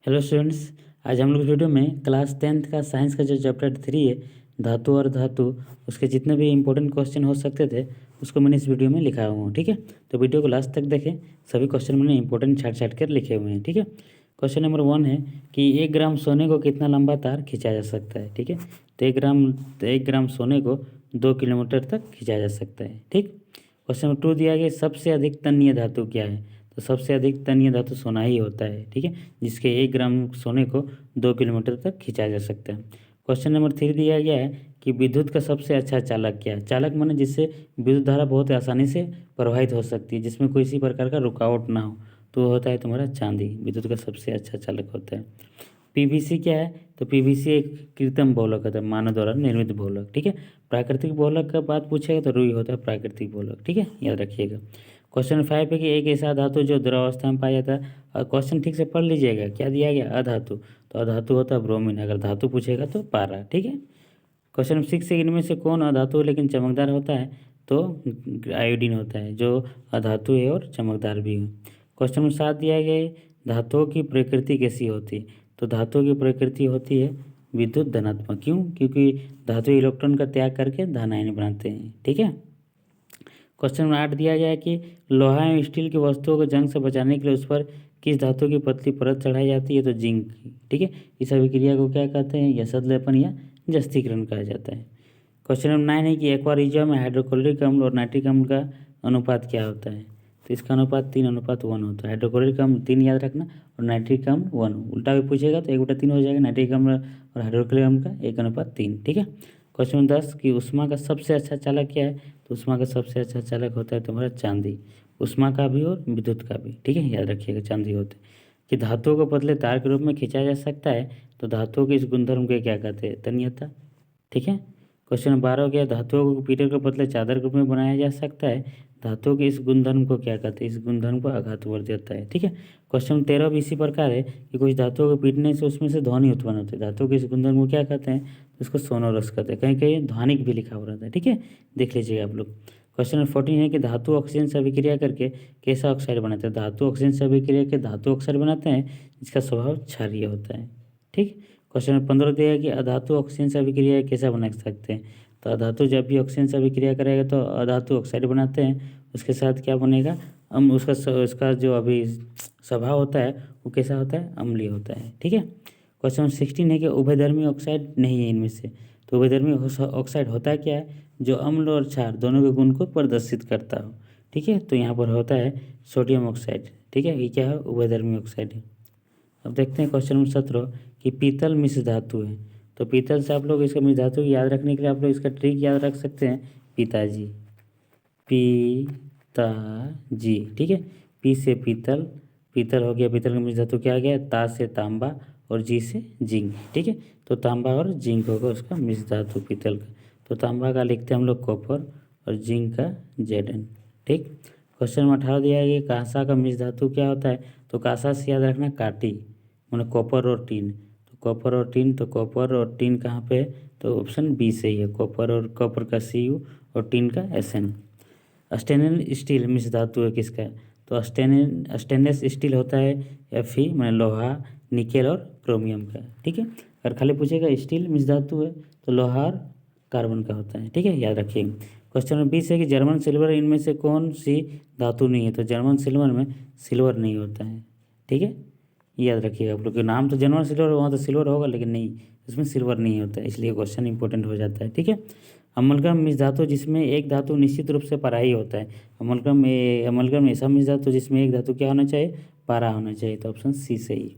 Hello students, आज हम लोग इस वीडियो में क्लास 10th का साइंस का जो चैप्टर 3 है धातु और धातु, उसके जितने भी इंपॉर्टेंट क्वेश्चन हो सकते थे उसको मैंने इस वीडियो में लिखा हुआ हूँ। ठीक है, तो वीडियो को लास्ट तक देखें। सभी क्वेश्चन मैंने इंपॉर्टेंट छाट छाट कर लिखे हुए हैं। ठीक है, क्वेश्चन नंबर 1 है कि 1 ग्राम सोने को कितना लंबा तार खींचा जा सकता है। ठीक है, तो 1 ग्राम सोने को 2 किलोमीटर तक खींचा जा सकता है। ठीक, क्वेश्चन नंबर 2 दिया गया सबसे अधिक तन्य धातु क्या है। तो सबसे अधिक तन्य धातु सोना ही होता है। ठीक है, जिसके 1 ग्राम सोने को 2 किलोमीटर तक खींचा जा सकता है। क्वेश्चन नंबर 3 दिया गया है कि विद्युत का सबसे अच्छा चालक क्या है। चालक माने जिससे विद्युत धारा बहुत आसानी से प्रवाहित हो सकती है, जिसमें कोई इसी प्रकार का रुकावट ना हो, तो वो होता है तुम्हारा चांदी। विद्युत का सबसे अच्छा चालक होता है। पीवीसी क्या है, तो पीवीसी एक कृत्रिम बहुलक होता है, मानव द्वारा निर्मित बहुलक। ठीक है, प्राकृतिक बहुलक का बात पूछेगा तो रुई होता है प्राकृतिक बहुलक। ठीक है, याद रखिएगा। क्वेश्चन 5 है कि एक ऐसा धातु जो द्रव अवस्था में पाया जाता है, और क्वेश्चन ठीक से पढ़ लीजिएगा, क्या दिया गया अधातु, तो अधातु होता है ब्रोमीन, अगर धातु पूछेगा तो पारा। ठीक है, क्वेश्चन नंबर 6 है इनमें से कौन अधातु है लेकिन चमकदार होता है, तो आयोडीन होता है जो अधातु है और चमकदार भी है। क्वेश्चन नंबर 7 दिया गया है धातुओं की प्रकृति कैसी होती है, तो धातुओं की प्रकृति होती है विद्युत धनात्मक। क्यों? क्योंकि धातु इलेक्ट्रॉन का त्याग करके धन आयन बनाते हैं। ठीक है, क्वेश्चन नंबर 8 दिया गया है कि लोहा एवं स्टील की वस्तुओं को जंग से बचाने के लिए उस पर किस धातु की पतली परत चढ़ाई जाती है, तो जिंक की। ठीक है, इस अभिक्रिया को क्या कहते हैं, या सतलेपन या जस्तीकरण कहा जाता है। क्वेश्चन नंबर 9 है कि एक्वा में हाइड्रोक्लोरिक अम्ल और नाइट्रिक अम्ल का अनुपात क्या होता है, तो इसका अनुपात 3:1 होता है। हाइड्रोक्लोरिक अम्ल 3 याद रखना और नाइट्रिक अम्ल 1, उल्टा भी पूछेगा तो 1/3 हो जाएगा। नाइट्रिक अम्ल और हाइड्रोक्लोरिक अम्ल का 1:3। ठीक है, क्वेश्चन नंबर 10 कि ऊष्मा का सबसे अच्छा चालक क्या है, तो ऊष्मा का सबसे अच्छा चालक होता है तुम्हारा चांदी, ऊष्मा का भी और विद्युत का भी। ठीक है, याद रखिएगा चांदी होते हैं। कि धातुओं को पतले तार के रूप में खींचा जा सकता है, तो धातुओं के इस गुणधर्म को क्या कहते हैं, तन्यता। ठीक है, क्वेश्चन नंबर 12 क्या धातुओं को पीतल को पतले चादर के रूप में बनाया जा सकता है, धातुओं के इस गुणधर्म को क्या कहते हैं, इस गुणधर्म को आघातवर्ध्यता है। ठीक है, क्वेश्चन नंबर 13 भी इसी प्रकार है कि कुछ धातुओं को पीटने से उसमें से ध्वनि उत्पन्न होती है, धातुओं के इस गुणधर्म को क्या कहते हैं, उसको सोनोरस कहते हैं। कहीं कहीं ध्वनिक भी लिखा हुआ रहता है। ठीक है, देख लीजिएगा आप लोग। क्वेश्चन नंबर 14 है कि धातु ऑक्सीजन से अभिक्रिया करके कैसा ऑक्साइड बनाते हैं, धातु ऑक्सीजन से अभिक्रिया के धातु ऑक्साइड बनाते हैं जिसका स्वभाव क्षारीय होता है। ठीक, क्वेश्चन नंबर 15 दिया है कि अधातु ऑक्सीजन से अभिक्रिया कैसा बना सकते हैं, तो अधातु जब भी ऑक्सीजन से अभिक्रिया करेगा तो अधातु ऑक्साइड बनाते हैं, उसके साथ क्या बनेगा, उसका जो अभी स्वभाव होता है वो कैसा होता है, अम्लीय होता है। ठीक है, क्वेश्चन नंबर 16 है कि उभयधर्मी ऑक्साइड नहीं है इनमें से, तो उभयधर्मी ऑक्साइड होता क्या है, जो अम्ल और क्षार दोनों के गुण को प्रदर्शित करता हो। ठीक है, तो यहाँ पर होता है सोडियम ऑक्साइड। ठीक है, ये क्या है, उभयधर्मी ऑक्साइड है। अब देखते हैं क्वेश्चन नंबर 17 कि पीतल मिश्र धातु है, तो पीतल से आप लोग इसका मिश्र धातु याद रखने के लिए आप लोग इसका ट्रिक याद रख सकते हैं, पिताजी, पिताजी। ठीक है, पी से पीतल, पीतल हो गया, पीतल का मिश्र धातु क्या आ गया, ता से तांबा और जी से जिंक। ठीक है, तो तांबा और जिंक होगा उसका मिश्र धातु पीतल का, तो तांबा का लिखते हैं हम लोग कॉपर और जिंक का Zn। ठीक, क्वेश्चन नंबर 18 दिया है कि कांसा का मिश्र धातु क्या होता है, तो कांसा से याद रखना काटी, मतलब कॉपर और टीन, तो कॉपर और टीन, तो कॉपर और टीन कहाँ पे है, तो ऑप्शन बी सही है, कॉपर और कॉपर का Cu और टीन का Sn। स्टेनलेस स्टील मिश्र धातु है किसका है, तो स्टेनलेस स्टील होता है Fe, मैंने लोहा, निकेल और क्रोमियम का। ठीक है, अगर खाली पूछेगा स्टील मिश्र धातु है तो लोहा और कार्बन का होता है। ठीक है, याद रखिएगा। क्वेश्चन नंबर 20 है कि जर्मन सिल्वर इनमें से कौन सी धातु नहीं है, तो जर्मन सिल्वर में सिल्वर नहीं होता है। ठीक है, याद रखिएगा आप लोग के नाम तो जर्मन सिल्वर, वहाँ तो सिल्वर होगा लेकिन नहीं, इसमें सिल्वर नहीं होता है, इसलिए क्वेश्चन इंपॉर्टेंट हो जाता है। ठीक है, अमलगम मिश्र धातु जिसमें एक धातु निश्चित रूप से पराही होता है, अमलगम ऐसा मिश्र धातु जिसमें एक धातु क्या होना चाहिए, पारा होना चाहिए, तो ऑप्शन सी सही है।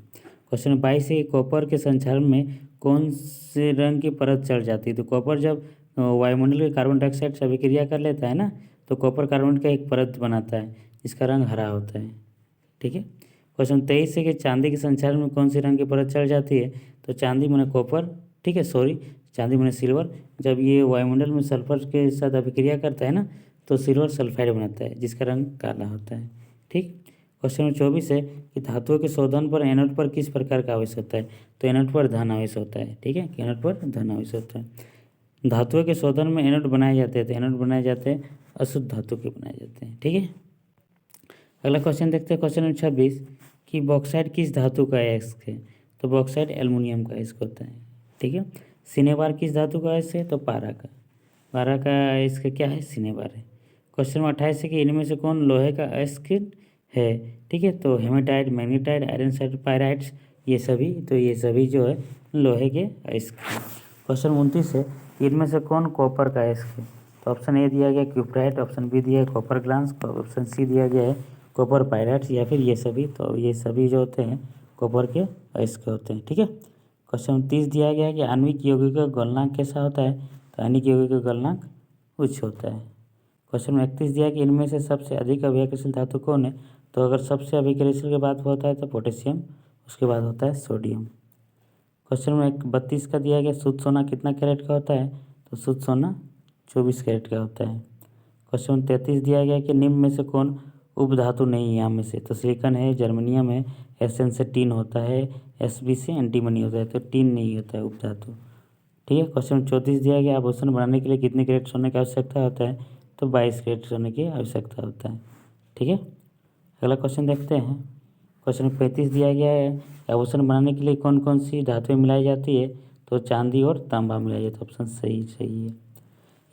क्वेश्चन 22 है कॉपर के संक्षारण में कौन से रंग की परत चढ़ जाती है, तो कॉपर जब वायुमंडल के कार्बन डाइऑक्साइड से अभिक्रिया कर लेता है ना, तो कॉपर कार्बन का एक परत बनाता है जिसका रंग हरा होता है। ठीक है, क्वेश्चन 23 है कि चांदी के संक्षारण में कौन सी रंग की परत चढ़ जाती है, तो चांदी माने कॉपर, ठीक है सॉरी, चांदी माने सिल्वर, जब ये वायुमंडल में सल्फर के साथ अभिक्रिया करता है ना, तो सिल्वर सल्फाइड बनाता है जिसका रंग काला होता है। ठीक, क्वेश्चन नंबर 24 है कि धातुओं के शोधन पर एनोड पर किस प्रकार का आवेश होता है, तो एनोड पर धन आवेश होता है। ठीक है, एनोड पर धन आवेश होता है। धातुओं के शोधन में एनोड बनाए जाते हैं, तो एनोड बनाए जाते हैं अशुद्ध धातु के बनाए जाते हैं। ठीक है, अगला क्वेश्चन देखते हैं क्वेश्चन नंबर 26 कि बॉक्साइट किस धातु का अयस्क है, तो बॉक्साइट एल्युमिनियम का अयस्क होता है, ठीक है। सिनेबार किस धातु का अयस्क है, तो पारा का। पारा का अयस्क क्या है, सिनेबार है। क्वेश्चन 28 है कि इनमें से कौन लोहे का अयस्क है, ठीक है। तो हेमेटाइट, मैग्नीटाइट, आयरन सल्फाइड्स, ये सभी जो है लोहे के अयस्क हैं। क्वेश्चन 29 है, इनमें से कौन कॉपर का अयस्क है, तो ऑप्शन ए दिया गया क्यूप्राइट, ऑप्शन बी दिया है कॉपर ग्लास, ऑप्शन सी दिया गया है कॉपर पायराइट्स, या फिर ये सभी। तो ये सभी जो होते हैं कॉपर के अयस्क होते हैं, ठीक है। क्वेश्चन 30 दिया गया है कि आणविक यौगिक का गलनांक कैसा होता है, तो आणविक यौगिक का गलनांक उच्च होता है। क्वेश्चन 31 दिया है कि इनमें से सबसे अधिक अभिक्रियाशील धातु कौन है, तो अगर सबसे अभिक्रियाशील की बात होता है तो पोटेशियम, उसके बाद होता है सोडियम। क्वेश्चन में 32 का दिया गया शुद्ध सोना कितना कैरेट का होता है, तो शुद्ध सोना 24 कैरेट का होता है। क्वेश्चन 33 दिया गया कि निम्न में से कौन उपधातु नहीं है यहाँ में से, तो सिलिकॉन है, जर्मेनियम है, एसएन से टीन होता है, एसबी से एंटीमनी होता है, तो टीन नहीं होता है उपधातु, ठीक है। क्वेश्चन 34 दिया गया आभूषण बनाने के लिए कितने कैरेट सोने की आवश्यकता होता है, तो 22 कैरेट सोने की आवश्यकता होता है, ठीक है। अगला क्वेश्चन देखते हैं। क्वेश्चन 35 दिया गया है आभूषण बनाने के लिए कौन कौन सी धातुएं मिलाई जाती है, तो चांदी और तांबा मिलाई जाती है, ऑप्शन सही है।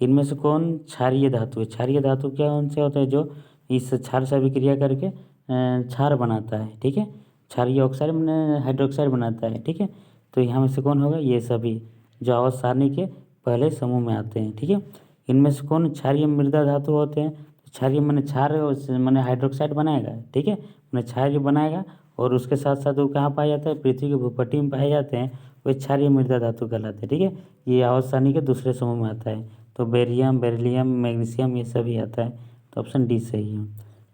इनमें से कौन क्षारीय धातु है, क्षारीय धातु क्या उनसे होता है, जो इस क्षार से अभिक्रिया करके क्षार बनाता है, ठीक है। क्षारीय ऑक्साइड हाइड्रोक्साइड बनाता है, ठीक है। तो यहाँ में से कौन होगा, ये सभी जो आवर्त सारणी के पहले समूह में आते हैं, ठीक है। इनमें से कौन क्षारीय मृदा धातु होते हैं, तो क्षारीय मैंने क्षार मैंने हाइड्रोक्साइड बनाएगा, ठीक है, मैंने क्षार बनाएगा, और उसके साथ साथ वो कहाँ पाया जाता है, पृथ्वी के भूपट्टी में पाए जाते हैं, वे क्षारीय मृदा धातु कहलाते हैं, ठीक है। ये आवर्त सारणी के दूसरे समूह में आता है, तो बेरियम, बेरिलियम, मैग्नीशियम, ये सभी आता है, तो ऑप्शन डी सही है।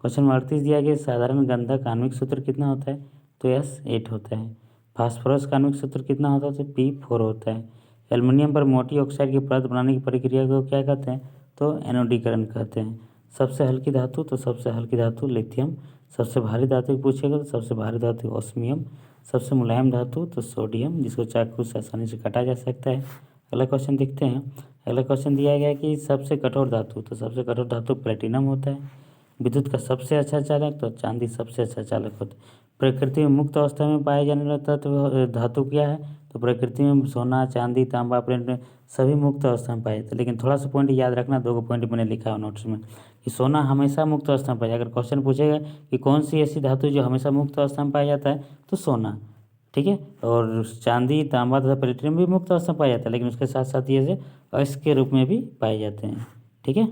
क्वेश्चन 38 दिया गया साधारण गंधक आणविक सूत्र कितना होता है, तो S8 होता है। फास्फोरस का आणविक सूत्र कितना होता है, तो P4 होता है। एल्युमिनियम पर मोटी ऑक्साइड की परत बनाने की प्रक्रिया को क्या कहते हैं, तो एनोडीकरण कहते हैं। सबसे हल्की धातु, तो सबसे हल्की धातु लिथियम। सबसे भारी धातु पूछेगा तो सबसे भारी धातु ऑस्मियम। सबसे मुलायम धातु तो सोडियम, जिसको चाकू से आसानी से काटा जा सकता है। अगला क्वेश्चन देखते हैं। अगला क्वेश्चन दिया गया कि सबसे कठोर धातु, तो सबसे कठोर धातु प्लेटिनम होता है। विद्युत का सबसे अच्छा चालक, तो चांदी सबसे अच्छा चालक होता है। प्रकृति में मुक्त अवस्था में पाए जाने वाला तत्व धातु क्या है, तो प्रकृति में सोना, चांदी, तांबा, प्लेटिनम सभी मुक्त अवस्था में पाए जाते हैं। लेकिन थोड़ा सा पॉइंट याद रखना, 2 पॉइंट मैंने लिखा है नोट्स में, कि सोना हमेशा मुक्त अवस्था में पाया। अगर क्वेश्चन पूछेगा कि कौन सी ऐसी धातु जो हमेशा मुक्त अवस्था में पाया जाता है, तो सोना, ठीक है। और चांदी, तांबा तथा प्लेटिनम भी मुक्त अवस्था में पाया जाता है, लेकिन उसके साथ साथ ये अयस्क के रूप में भी पाए जाते हैं, ठीक है।